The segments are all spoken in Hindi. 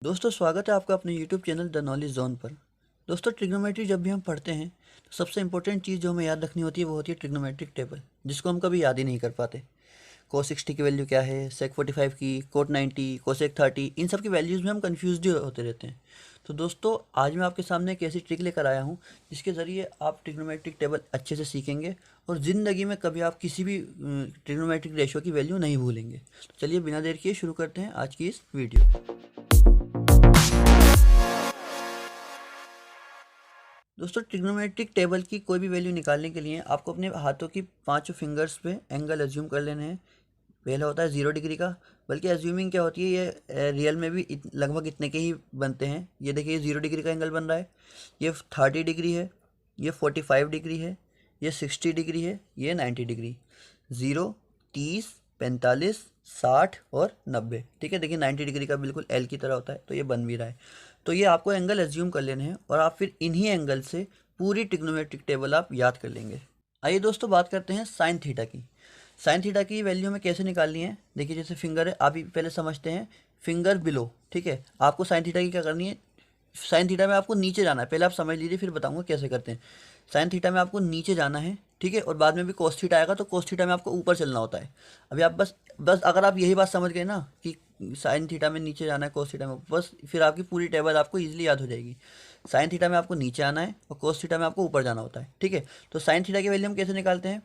दोस्तों स्वागत है आपका अपने YouTube channel the knowledge zone पर। दोस्तों ट्रिग्नोमेट्री जब भी हम पढ़ते हैं तो सबसे इंपॉर्टेंट चीज़ जो हमें याद रखनी होती है वो होती है ट्रिग्नोमेट्रिक टेबल, जिसको हम कभी याद ही नहीं कर पाते। कोस 60 की वैल्यू क्या है, सेक 45 की, कोट 90, कोसेक 30, इन सब की वैल्यूज़ में हम कंफ्यूज होते रहते हैं। तो दोस्तों आज मैं आपके सामने एक ऐसी ट्रिक लेकर आया हूँ जिसके ज़रिए आप ट्रिग्नोमेट्रिक टेबल अच्छे से सीखेंगे और ज़िंदगी में कभी आप किसी भी ट्रिग्नोमेट्रिक रेशियो की वैल्यू नहीं भूलेंगे। तो चलिए बिना देर किए शुरू करते हैं आज की इस वीडियो। दोस्तों ट्रिग्नोमेट्रिक टेबल की कोई भी वैल्यू निकालने के लिए आपको अपने हाथों की पांचों फिंगर्स पे एंगल एज्यूम कर लेने हैं। पहला होता है 0 डिग्री का, बल्कि एज्यूमिंग क्या होती है, ये रियल में भी लगभग इतने के ही बनते हैं। ये देखिए ये 0 डिग्री का एंगल बन रहा है, ये 30 डिग्री है, ये 45 डिग्री है, ये 60 डिग्री है, ये 90 डिग्री। 0, 30, 45, 60 और 90। ठीक है, देखिए 90 डिग्री का बिल्कुल एल की तरह होता है, तो ये बन भी रहा है। तो ये आपको एंगल एज्यूम कर लेने हैं और आप फिर इन्हीं एंगल से पूरी ट्रिग्नोमेट्रिक टेबल आप याद कर लेंगे। आइए दोस्तों बात करते हैं साइन थीटा की। साइन थीटा की वैल्यू हमें कैसे निकालनी है, देखिए जैसे फिंगर है, आप ही पहले समझते हैं। फिंगर बिलो, ठीक है, आपको साइन थीटा की क्या करनी है, साइन थीटा में आपको नीचे जाना है। पहले आप समझ लीजिए फिर बताऊंगा कैसे करते हैं। साइन थीटा में आपको नीचे जाना है, ठीक है, और बाद में भी कोस थीटा आएगा तो कोस थीटा में आपको ऊपर चलना होता है। अभी आप बस बस अगर आप यही बात समझ गए ना कि साइन थीटा में नीचे जाना है, कोस थीटा में, बस फिर आपकी पूरी टेबल आपको ईजिली याद हो जाएगी। साइन थीटा में आपको नीचे आना है और कोस थीटा में आपको ऊपर जाना होता है, ठीक है। तो साइन थीटा की वैल्यू हम कैसे निकालते हैं,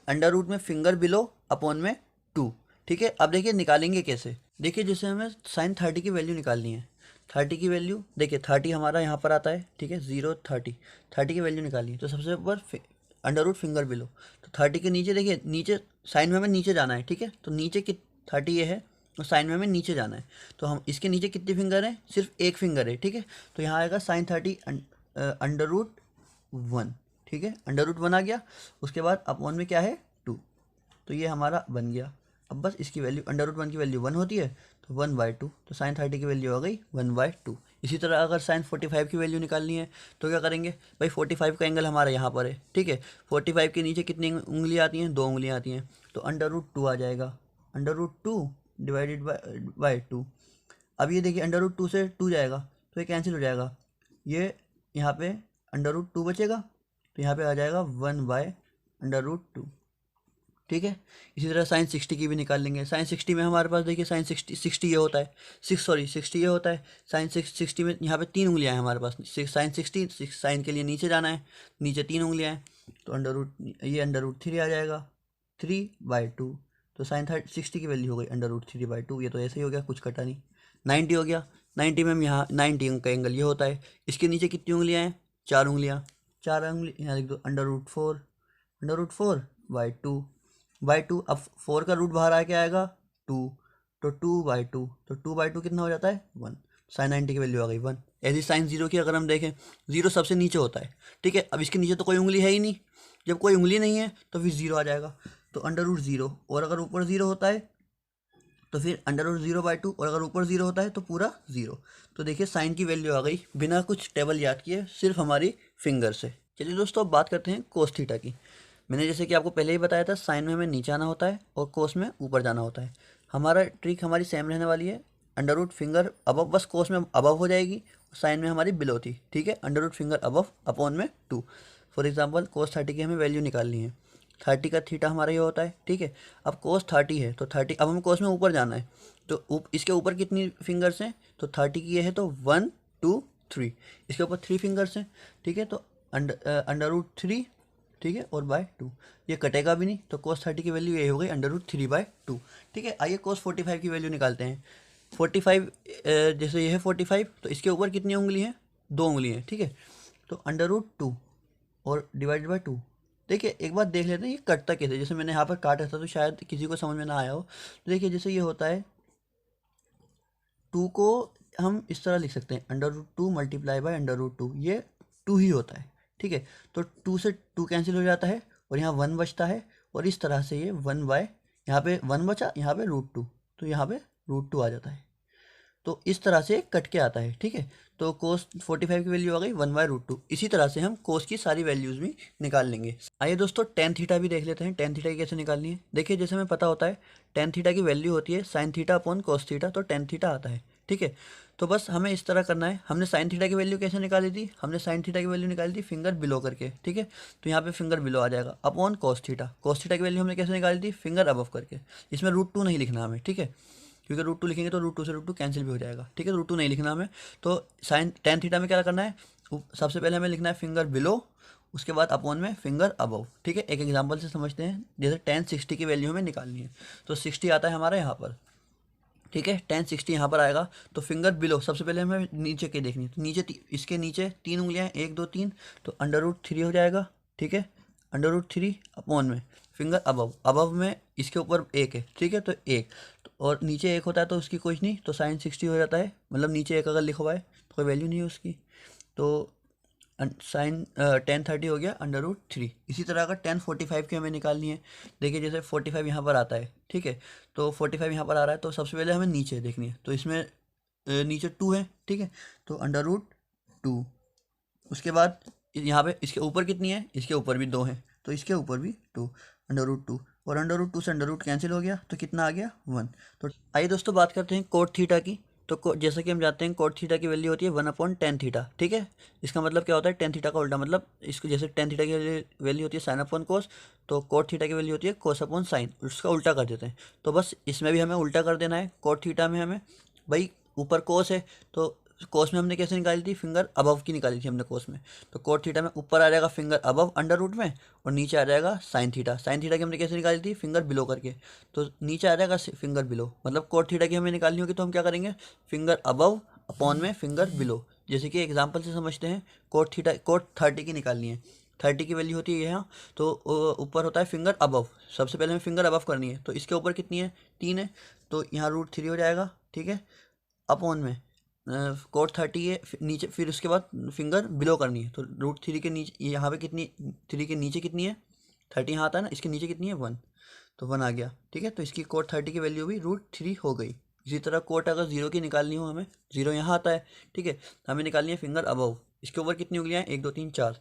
अंडर रूट में फिंगर बिलो अपॉन में 2। ठीक है, अब देखिए निकालेंगे कैसे। देखिए जैसे हमें साइन 30 की वैल्यू निकालनी है, 30 की वैल्यू देखिए 30 हमारा यहाँ पर आता है, ठीक है, 0 30, 30 की वैल्यू निकाली है तो सबसे ऊपर अंडर रूट फिंगर बिलो। तो 30 के नीचे देखिए, नीचे साइन में हमें नीचे जाना है, ठीक है, तो नीचे कि 30 ये है और साइन में हमें नीचे जाना है। तो हम इसके नीचे कितनी फिंगर है, सिर्फ एक फिंगर है, ठीक है। तो यहाँ आएगा साइन 30 अंडर रूट 1, ठीक है, अंडर रूट 1 आ गया। उसके बाद अपॉन में क्या है 2, तो ये हमारा बन गया। अब बस इसकी वैल्यू, अंडर रूट 1 की वैल्यू 1 होती है तो 1/2, तो साइन 30 की वैल्यू आ गई 1/2। इसी तरह अगर साइन 45 की वैल्यू निकालनी है तो क्या करेंगे भाई, 45 का एंगल हमारा यहाँ पर है, ठीक है। 45 के नीचे कितनी उंगलियाँ आती हैं, 2 उंगलियाँ आती हैं, तो अंडर रूट 2 आ जाएगा, अंडर रूट 2 डिवाइडेड बाई 2। अब ये देखिए अंडर रूट 2 से 2 जाएगा तो ये कैंसिल हो जाएगा, ये यहाँ पे अंडर रूट 2 बचेगा, तो यहाँ पे आ जाएगा 1/√2, ठीक है। इसी तरह साइन 60 की भी निकाल लेंगे। साइन 60 में हमारे पास देखिए साइन 60 ये होता है, 60 ये होता है। साइन 60 में यहाँ पे 3 उंगलियाँ हैं हमारे पास। साइन 60 साइन के लिए नीचे जाना है, नीचे 3 उंगलियाँ हैं, तो अंडर रूट 3 आ जाएगा, 3/2। तो साइन 60 की वैल्यू हो गई अंडर रूट 3/2। ये तो ऐसे ही हो गया, कुछ कटा नहीं। 90 हो गया, 90 में हम यहाँ 90 का एंगल ये होता है। इसके नीचे कितनी उंगलियाँ हैं, 4 उंगलियाँ, 4 उंगली यहाँ लिख दो, अंडर रूट 4/2। अब 4 का रूट बाहर आ के आएगा 2, तो 2/2, तो 2/2 कितना हो जाता है 1। साइन 90 की वैल्यू आ गई 1। ऐसी साइन 0 की अगर हम देखें, 0 सबसे नीचे होता है, ठीक है। अब इसके नीचे तो कोई उंगली है ही नहीं, जब कोई उंगली नहीं है तो फिर 0 आ जाएगा, तो अंडर रूट 0। और अगर ऊपर 0 होता है तो फिर अंडर रूट 0/2, और अगर ऊपर 0 होता है तो पूरा 0। तो देखिए साइन की वैल्यू आ गई बिना कुछ टेबल याद किए, सिर्फ हमारी फिंगर से। चलिए दोस्तों अब बात करते हैं कोस थीटा की। मैंने जैसे कि आपको पहले ही बताया था, साइन में हमें नीचे आना होता है और कोस में ऊपर जाना होता है। हमारा ट्रिक हमारी सेम रहने वाली है, अंडर रूट फिंगर अबव, बस कोस में अबव हो जाएगी, साइन में हमारी बिलो थी, ठीक है। Under root finger above upon में 2। फॉर एग्जाम्पल कोस 30 की हमें वैल्यू निकालनी है, 30 का थीटा हमारा ये होता है, ठीक है। अब कोस 30 है तो 30, अब हमें कोस में ऊपर जाना है, तो इसके ऊपर कितनी फिंगर्स हैं, तो 30 की ये है तो 1 2 3, इसके ऊपर 3 फिंगर्स हैं, ठीक है। तो अंडर रूट 3, ठीक है, और बाय 2, ये कटेगा भी नहीं, तो कोस 30 की वैल्यू ये हो गई अंडर रूट 3/2, ठीक है। आइए कोस 45 की वैल्यू निकालते हैं। 45 जैसे ये है 45, तो इसके ऊपर कितनी उंगली है, 2 उंगली है, ठीक है। तो अंडर रूट 2 और डिवाइडेड बाय 2। देखिए एक बात देख लेते हैं ये कटता कैसे, जैसे मैंने यहाँ पर काटा था तो शायद किसी को समझ में ना आया हो। तो देखिए जैसे ये होता है, 2 को हम इस तरह लिख सकते हैं, under root 2 multiply by under root 2, ये 2 ही होता है, ठीक है। तो 2 से 2 कैंसिल हो जाता है और यहाँ 1 बचता है, और इस तरह से ये 1/, यहाँ पे 1 बचा, यहाँ पे रूट 2, तो यहाँ पे रूट 2 आ जाता है। तो इस तरह से कट के आता है, ठीक है। तो कोस 45 की वैल्यू आ गई 1/√2। इसी तरह से हम कोस की सारी वैल्यूज भी निकाल लेंगे। आइए दोस्तों टेन थीटा भी देख लेते हैं, टेन थीटा की कैसे निकालनी है। देखिए जैसे हमें पता होता है टेन थीटा की वैल्यू होती है sine theta upon cos theta, तो टेन थीटा आता है, ठीक है। तो बस हमें इस तरह करना है। हमने साइन थीटा की वैल्यू कैसे निकाली थी, हमने साइन थीटा की वैल्यू निकाली थी फिंगर बिलो करके, ठीक है। तो यहाँ पे फिंगर बिलो आ जाएगा upon cos theta. Cos theta की वैल्यू हमने कैसे निकाली थी, फिंगर अबव करके। इसमें √2 नहीं लिखना हमें, ठीक है, क्योंकि √2 लिखेंगे तो √2 से √2 कैंसिल भी हो जाएगा, ठीक है। √2 नहीं लिखना हमें। तो साइन टेन थीटा में क्या करना है, सबसे पहले हमें लिखना है फिंगर बिलो, उसके बाद अपॉन में फिंगर अबव, ठीक है। एक एग्जांपल से समझते हैं, जैसे tan 60 की वैल्यू हमें निकालनी है, तो 60 आता है हमारा यहाँ पर, ठीक है। tan 60 यहाँ पर आएगा, तो फिंगर बिलो सबसे पहले हमें नीचे के देखनी है। तो नीचे इसके नीचे 3 उंगलियाँ, 1 2 3, तो √3 हो जाएगा, ठीक है। √3 अपॉन में फिंगर अबव, अबव में इसके ऊपर 1 है, ठीक है, तो 1, तो और नीचे 1 होता है तो उसकी कुछ नहीं, तो साइन 60 हो जाता है, मतलब नीचे 1 अगर लिखा हुआ है तो कोई वैल्यू नहीं है उसकी, तो साइन tan 30 हो गया √3। इसी तरह अगर tan 45 की हमें निकालनी है, देखिए जैसे 45 यहाँ पर आता है, ठीक है, तो 45 यहाँ पर आ रहा है, तो सबसे पहले हमें नीचे देखनी है, तो इसमें नीचे 2 है, ठीक है, तो √2। उसके बाद यहाँ पे इसके ऊपर कितनी है, इसके ऊपर भी 2 है, तो इसके ऊपर भी 2, √2, और √2 से √2 कैंसिल हो गया, तो कितना आ गया 1। तो आइए दोस्तों बात करते हैं कोट थीटा की। तो जैसा कि हम जानते हैं कोट थीटा की वैल्यू होती है 1/tan थीटा, ठीक है। इसका मतलब क्या होता है, tan थीटा का उल्टा, मतलब इसको जैसे tan थीटा की वैल्यू होती है साइन अपॉन कोस, तो कोट थीटा की वैल्यू होती है कोस अपॉन साइन, उसका उल्टा कर देते हैं। तो बस इसमें भी हमें उल्टा कर देना है। कोट थीटा में हमें भाई ऊपर कोस है, तो कोस में हमने कैसे निकाली थी, फिंगर अबव की निकाली थी हमने कोस में। तो कोट थीटा में ऊपर आ जाएगा फिंगर अबव √, में, और नीचे आ जाएगा साइन थीटा। साइन थीटा की हमने कैसे निकाली थी, फिंगर बिलो करके, तो नीचे आ जाएगा फिंगर बिलो। मतलब कोट थीटा की हमें निकालनी होगी तो हम क्या करेंगे, फिंगर अबव अपॉन में फिंगर बिलो। जैसे कि एग्जाम्पल से समझते हैं, कोट 30 की निकालनी है, 30 की वैल्यू होती है यहाँ, तो ऊपर होता है फिंगर अबव, सबसे पहले हमें फिंगर अबव करनी है, तो इसके ऊपर कितनी है, 3 है, तो यहाँ √3 हो जाएगा, ठीक है, अपॉन में कोट 30 है, नीचे फिर उसके बाद फिंगर बिलो करनी है, तो √3 के नीचे यहाँ पे कितनी, 3 के नीचे कितनी है, 30 यहाँ आता है ना, इसके नीचे कितनी है 1, तो 1 आ गया, ठीक है। तो इसकी कोट 30 की वैल्यू भी √3 हो गई। इसी तरह कोट अगर 0 की निकालनी हो हमें, 0 यहाँ आता है, ठीक है, तो हमें निकालनी है फिंगर अबव, इसके ऊपर कितनी उंगलियाँ हैं, 1 2 3 4,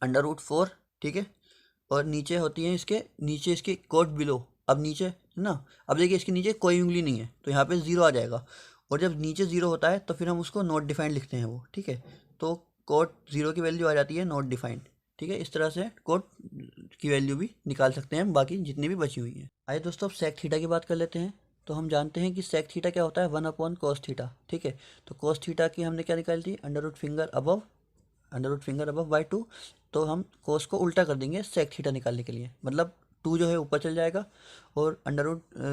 √4, ठीक है, और नीचे होती है इसके नीचे इसके कोट बिलो। अब नीचे ना, अब देखिए इसके नीचे कोई उंगली नहीं है, तो यहाँ पे 0 आ जाएगा, और जब नीचे 0 होता है तो फिर हम उसको नॉट डिफाइंड लिखते हैं वो, ठीक है। तो कोट 0 की वैल्यू आ जाती है नॉट डिफाइंड, ठीक है। इस तरह से कोट की वैल्यू भी निकाल सकते हैं हम, बाकी जितनी भी बची हुई हैं। आइए दोस्तों अब सेक थीटा की बात कर लेते हैं। तो हम जानते हैं कि सेक थीटा क्या होता है, 1/cos थीटा, ठीक है। तो cos थीटा की हमने क्या निकाली थी, √5/2। तो हम कोस को उल्टा कर देंगे सेक थीटा निकालने के लिए, मतलब 2 जो है ऊपर चल जाएगा, और अंडर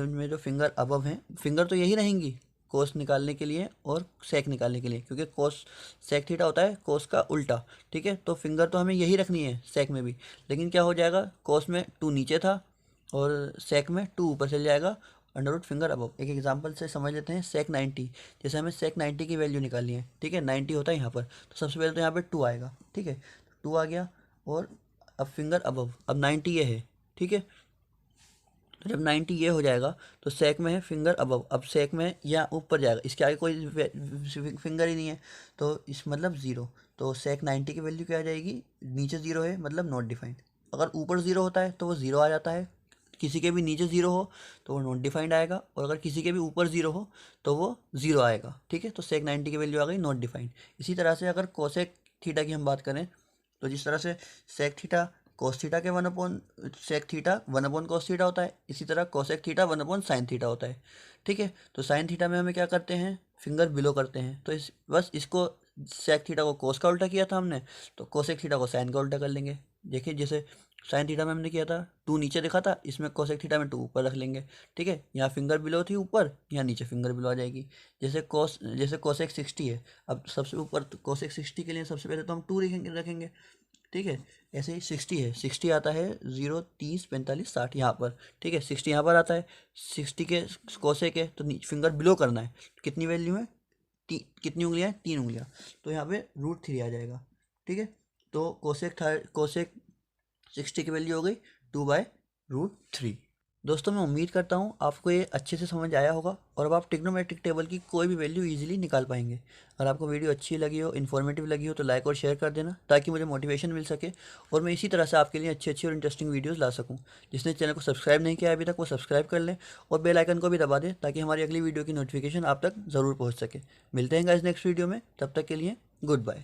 में जो फिंगर अबव हैं, फिंगर तो यही रहेंगी कोस निकालने के लिए और सेक निकालने के लिए, क्योंकि कोस सेक थीटा होता है कोस का उल्टा, ठीक है। तो फिंगर तो हमें यही रखनी है सेक में भी, लेकिन क्या हो जाएगा, कोस में 2 नीचे था और सेक में 2 ऊपर चल जाएगा, फिंगर अबव। एक एग्जांपल से समझ लेते हैं, सेक 90, जैसे हमें सेक 90 की वैल्यू निकालनी है, ठीक है, 90 होता है यहाँ पर, तो सबसे पहले तो यहाँ पे 2 आएगा, ठीक है, 2 आ गया, और अब फिंगर अबव, अब 90 ये है, ठीक है। तो जब 90 ये हो जाएगा तो सेक में है फिंगर अबव, अब सेक में या ऊपर जाएगा, इसके आगे कोई फिंगर ही नहीं है, तो इस मतलब 0, तो सेक 90 की वैल्यू क्या आ जाएगी, नीचे 0 है मतलब नॉट डिफाइंड। अगर ऊपर 0 होता है तो वो 0 आ जाता है, किसी के भी नीचे 0 हो तो वो नॉट डिफाइंड आएगा, और अगर किसी के भी ऊपर 0 हो तो वो 0 आएगा, ठीक है। तो सेक 90 की वैल्यू आ गई नॉट डिफाइंड। इसी तरह से अगर कोसेक थीटा की हम बात करें, तो जिस तरह से सेक थीटा कोस थीटा के 1/cos थीटा होता है, इसी तरह कोसेक थीटा 1/sin थीटा होता है, ठीक है। तो साइन थीटा में हमें क्या करते हैं, फिंगर बिलो करते हैं, तो बस इसको सेक थीटा को कोस का उल्टा किया था हमने, तो कोसेक थीटा को साइन का उल्टा कर लेंगे। देखिए जैसे साइन थीटा में हमने किया था 2 नीचे दिखा था, इसमें कोसेक थीटा में 2 ऊपर रख लेंगे, ठीक है। यहाँ फिंगर बिलो थी ऊपर, यहाँ नीचे फिंगर बिलो आ जाएगी। जैसे कोसेक 60 है, अब सबसे ऊपर कोसेक 60 के लिए सबसे पहले तो हम 2 रखेंगे, ठीक है। ऐसे ही 60 है, 60 आता है 0 30 45 60 यहाँ पर, ठीक है, 60 यहाँ पर आता है, 60 के कोसेक है तो फिंगर बिलो करना है, कितनी वैल्यू है, कितनी उंगलियाँ हैं, 3 उंगलियाँ, तो यहाँ पे √3 आ जाएगा, ठीक है। तो कोसेक 60 की वैल्यू हो गई 2/√3। दोस्तों मैं उम्मीद करता हूँ आपको ये अच्छे से समझ आया होगा और अब आप ट्रिग्नोमेट्रिक टेबल की कोई भी वैल्यू इजीली निकाल पाएंगे। अगर आपको वीडियो अच्छी लगी हो, इन्फॉर्मेटिव लगी हो तो लाइक और शेयर कर देना ताकि मुझे मोटिवेशन मिल सके और मैं इसी तरह से आपके लिए अच्छी अच्छी और इंटरेस्टिंग वीडियोस ला सकूँ। जिसने चैनल को सब्सक्राइब नहीं किया अभी तक वो सब्सक्राइब कर लें और बेल आइकन को भी दबा दें ताकि हमारी अगली वीडियो की नोटिफिकेशन आप तक ज़रूर पहुँच सके। मिलते हैं गाइस नेक्स्ट वीडियो में, तब तक के लिए गुड बाय।